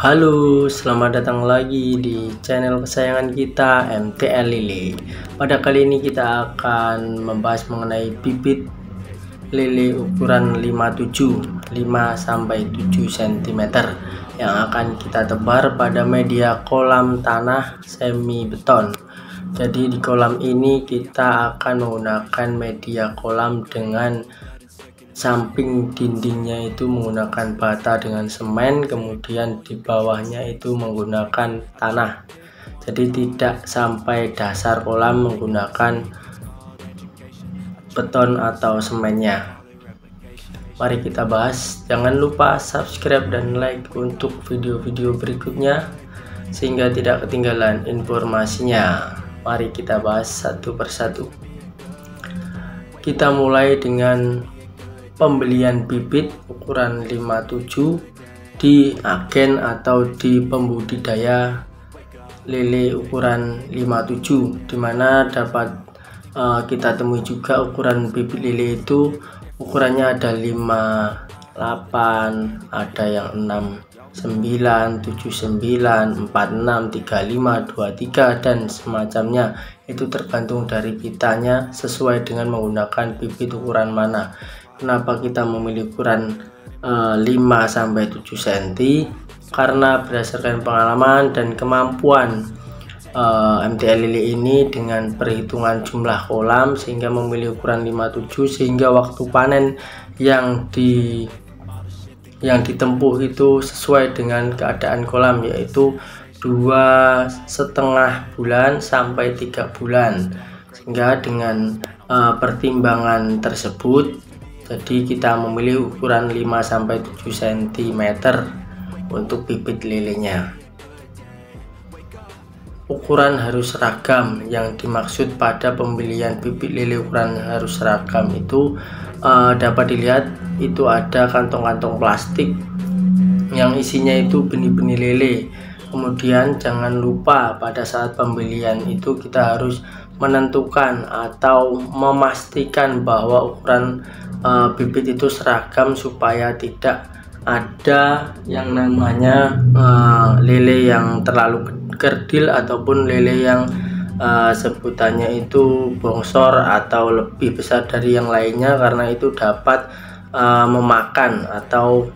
Halo, selamat datang lagi di channel kesayangan kita MTL Lele. Pada kali ini kita akan membahas mengenai bibit lele ukuran 5 sampai 7 cm yang akan kita tebar pada media kolam tanah semi beton. Jadi di kolam ini kita akan menggunakan media kolam dengan samping dindingnya itu menggunakan bata dengan semen, kemudian di bawahnya itu menggunakan tanah. Jadi tidak sampai dasar kolam menggunakan beton atau semennya. Mari kita bahas. Jangan lupa subscribe dan like untuk video-video berikutnya sehingga tidak ketinggalan informasinya. Mari kita bahas satu persatu. Kita mulai dengan pembelian bibit ukuran 57 di agen atau di pembudidaya lele ukuran 57, dimana dapat kita temui juga ukuran bibit lele itu ukurannya ada 58, ada yang 69, 79, 46, 35, 23 dan semacamnya. Itu tergantung dari kitanya sesuai dengan menggunakan bibit ukuran mana. Kenapa kita memilih ukuran 5 sampai 7 cm? Karena berdasarkan pengalaman dan kemampuan MTL Lele ini dengan perhitungan jumlah kolam sehingga memilih ukuran 57, sehingga waktu panen yang ditempuh itu sesuai dengan keadaan kolam, yaitu 2,5 bulan sampai 3 bulan. Sehingga dengan pertimbangan tersebut, jadi kita memilih ukuran 5 sampai 7 cm untuk bibit lelenya. Ukuran harus seragam. Yang dimaksud pada pembelian bibit lele ukuran harus seragam itu dapat dilihat itu ada kantong-kantong plastik yang isinya itu benih-benih lele. Kemudian jangan lupa pada saat pembelian itu kita harus menentukan atau memastikan bahwa ukuran bibit itu seragam supaya tidak ada yang namanya lele yang terlalu kerdil ataupun lele yang sebutannya itu bongsor atau lebih besar dari yang lainnya, karena itu dapat memakan atau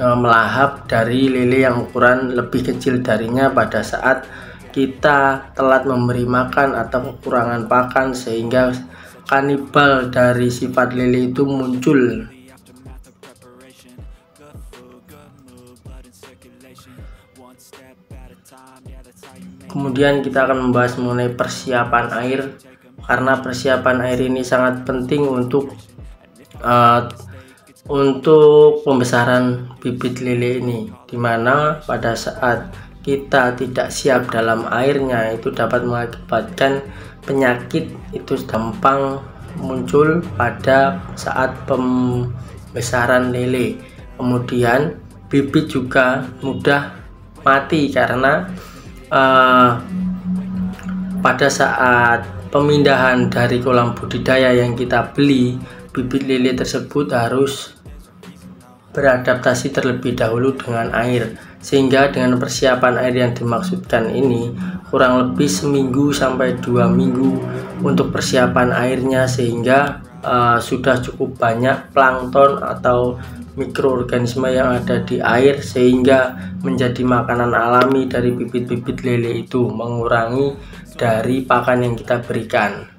melahap dari lele yang ukuran lebih kecil darinya pada saat kita telat memberi makan atau kekurangan pakan, sehingga kanibal dari sifat lele itu muncul. Kemudian kita akan membahas mengenai persiapan air, karena persiapan air ini sangat penting untuk pembesaran bibit lele ini, dimana pada saat kita tidak siap dalam airnya itu dapat mengakibatkan penyakit itu gampang muncul pada saat pembesaran lele. Kemudian bibit juga mudah mati karena pada saat pemindahan dari kolam budidaya yang kita beli, bibit lele tersebut harus beradaptasi terlebih dahulu dengan air, sehingga dengan persiapan air yang dimaksudkan ini kurang lebih seminggu sampai 2 minggu untuk persiapan airnya, sehingga sudah cukup banyak plankton atau mikroorganisme yang ada di air sehingga menjadi makanan alami dari bibit-bibit lele itu, mengurangi dari pakan yang kita berikan.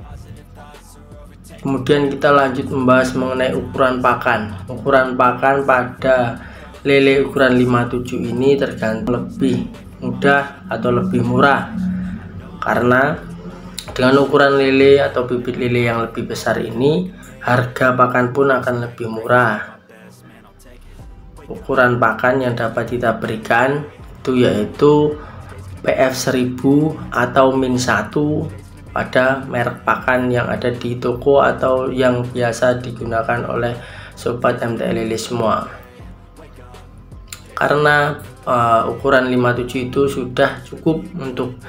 Kemudian kita lanjut membahas mengenai ukuran pakan. Ukuran pakan pada lele ukuran 57 ini tergantung lebih mudah atau lebih murah, karena dengan ukuran lele atau bibit lele yang lebih besar ini harga pakan pun akan lebih murah. Ukuran pakan yang dapat kita berikan itu yaitu PF 1000 atau min 1 pada merek pakan yang ada di toko atau yang biasa digunakan oleh sobat MTL Lele semua. Karena ukuran 57 itu sudah cukup untuk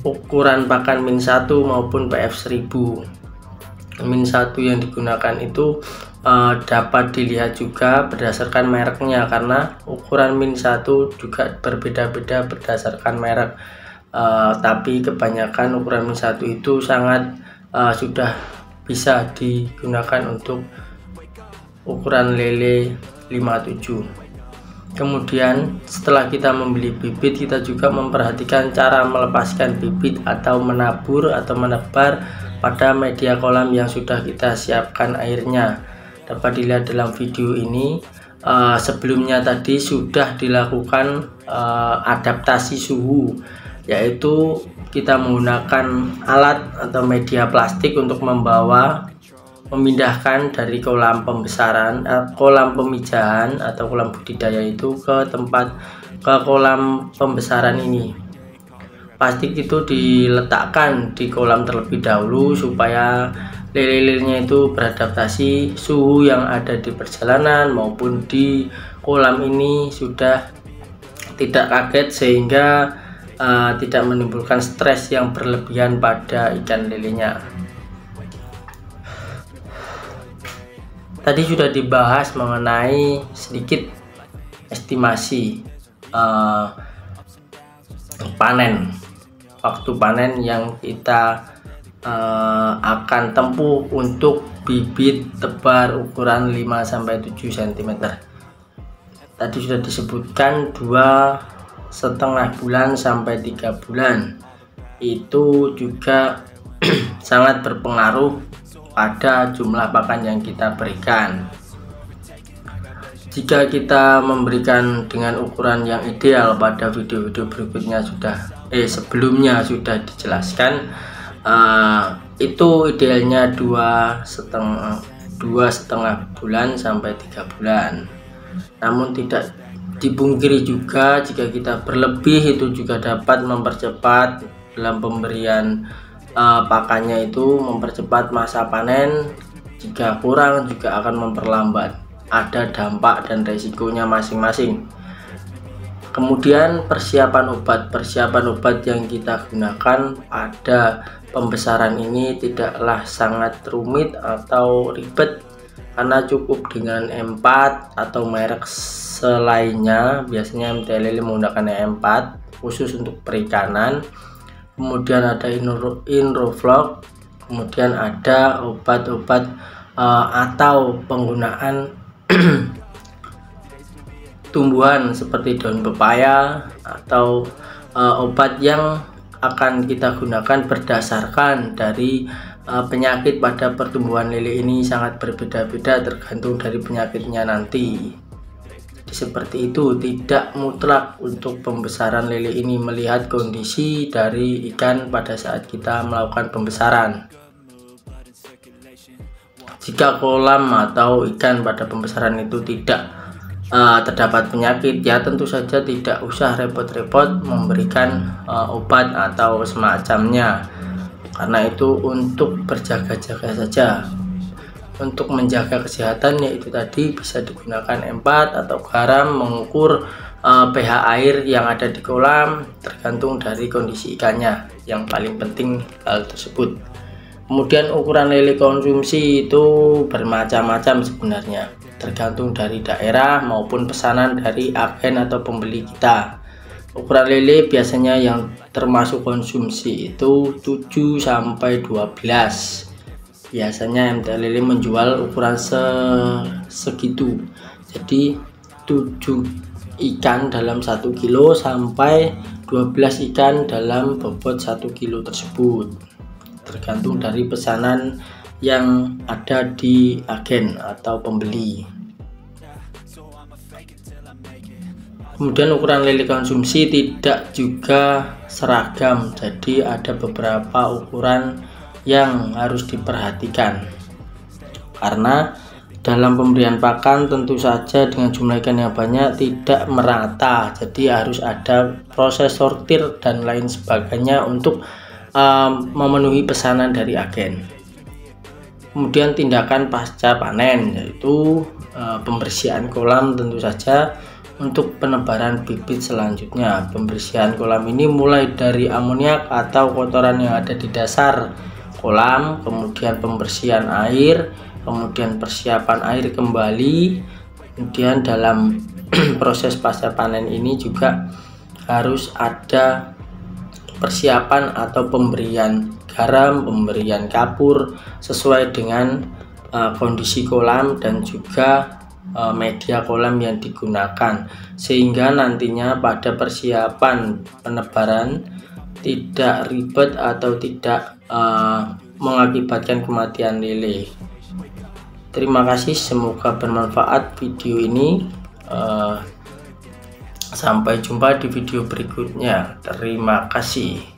ukuran pakan min 1 maupun PF 1000. Min 1 yang digunakan itu dapat dilihat juga berdasarkan mereknya, karena ukuran min 1 juga berbeda-beda berdasarkan merek. Tapi kebanyakan ukuran min 1 itu sangat sudah bisa digunakan untuk ukuran lele 57. Kemudian setelah kita membeli bibit, kita juga memperhatikan cara melepaskan bibit atau menabur atau menebar pada media kolam yang sudah kita siapkan airnya. Dapat dilihat dalam video ini, sebelumnya tadi sudah dilakukan adaptasi suhu, yaitu kita menggunakan alat atau media plastik untuk memindahkan dari kolam pembesaran, kolam pemijahan atau kolam budidaya itu ke kolam pembesaran ini. Plastik itu diletakkan di kolam terlebih dahulu supaya lele-lelenya itu beradaptasi suhu yang ada di perjalanan maupun di kolam ini sudah tidak kaget, sehingga tidak menimbulkan stres yang berlebihan pada ikan lelenya. Tadi sudah dibahas mengenai sedikit estimasi waktu panen yang kita akan tempuh untuk bibit tebar ukuran 5-7 cm. Tadi sudah disebutkan 2,5 bulan sampai 3 bulan. Itu juga sangat berpengaruh pada jumlah pakan yang kita berikan. Jika kita memberikan dengan ukuran yang ideal, pada video-video berikutnya sebelumnya sudah dijelaskan, itu idealnya 2,5 bulan sampai 3 bulan. Namun tidak dipungkiri juga, jika kita berlebih itu juga dapat mempercepat dalam pemberian pakannya, itu mempercepat masa panen. Jika kurang juga akan memperlambat. Ada dampak dan resikonya masing-masing. Kemudian persiapan obat yang kita gunakan pada pembesaran ini tidaklah sangat rumit atau ribet, karena cukup dengan M4 atau merek selainnya. Biasanya MTLL menggunakan M4 khusus untuk perikanan. Kemudian ada Inroflok, kemudian ada obat-obat atau penggunaan tumbuhan seperti daun pepaya, atau obat yang akan kita gunakan berdasarkan dari penyakit pada pertumbuhan lele ini sangat berbeda-beda tergantung dari penyakitnya nanti. Seperti itu, tidak mutlak untuk pembesaran lele ini melihat kondisi dari ikan pada saat kita melakukan pembesaran. Jika kolam atau ikan pada pembesaran itu tidak terdapat penyakit, ya tentu saja tidak usah repot-repot memberikan obat atau semacamnya, karena itu untuk berjaga-jaga saja. Untuk menjaga kesehatan, yaitu tadi bisa digunakan M4 atau garam, mengukur pH air yang ada di kolam tergantung dari kondisi ikannya. Yang paling penting hal tersebut. Kemudian ukuran lele konsumsi itu bermacam-macam sebenarnya, tergantung dari daerah maupun pesanan dari agen atau pembeli kita. Ukuran lele biasanya yang termasuk konsumsi itu 7-12. Biasanya MTLL menjual ukuran segitu, jadi 7 ikan dalam 1 kilo sampai 12 ikan dalam bobot 1 kilo tersebut, tergantung dari pesanan yang ada di agen atau pembeli. Kemudian ukuran lele konsumsi tidak juga seragam, jadi ada beberapa ukuran yang harus diperhatikan, karena dalam pemberian pakan tentu saja dengan jumlah ikan yang banyak tidak merata, jadi harus ada proses sortir dan lain sebagainya untuk memenuhi pesanan dari agen. Kemudian tindakan pasca panen, yaitu pembersihan kolam tentu saja untuk penebaran bibit selanjutnya. Pembersihan kolam ini mulai dari amoniak atau kotoran yang ada di dasar kolam, kemudian pembersihan air, kemudian persiapan air kembali. Kemudian dalam proses pasca panen ini juga harus ada persiapan atau pemberian garam, pemberian kapur sesuai dengan kondisi kolam dan juga media kolam yang digunakan, sehingga nantinya pada persiapan penebaran tidak ribet atau tidak mengakibatkan kematian lele. Terima kasih, semoga bermanfaat video ini. Sampai jumpa di video berikutnya. Terima kasih.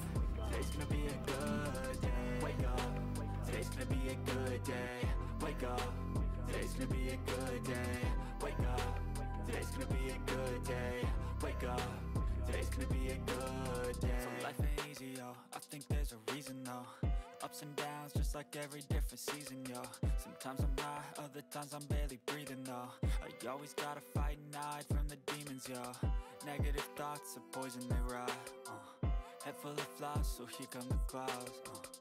Ups and downs, just like every different season, yo. Sometimes I'm high, other times I'm barely breathing, though. I always gotta fight and hide from the demons, yo. Negative thoughts are poison, they rot. Head full of flaws, so here come the clouds.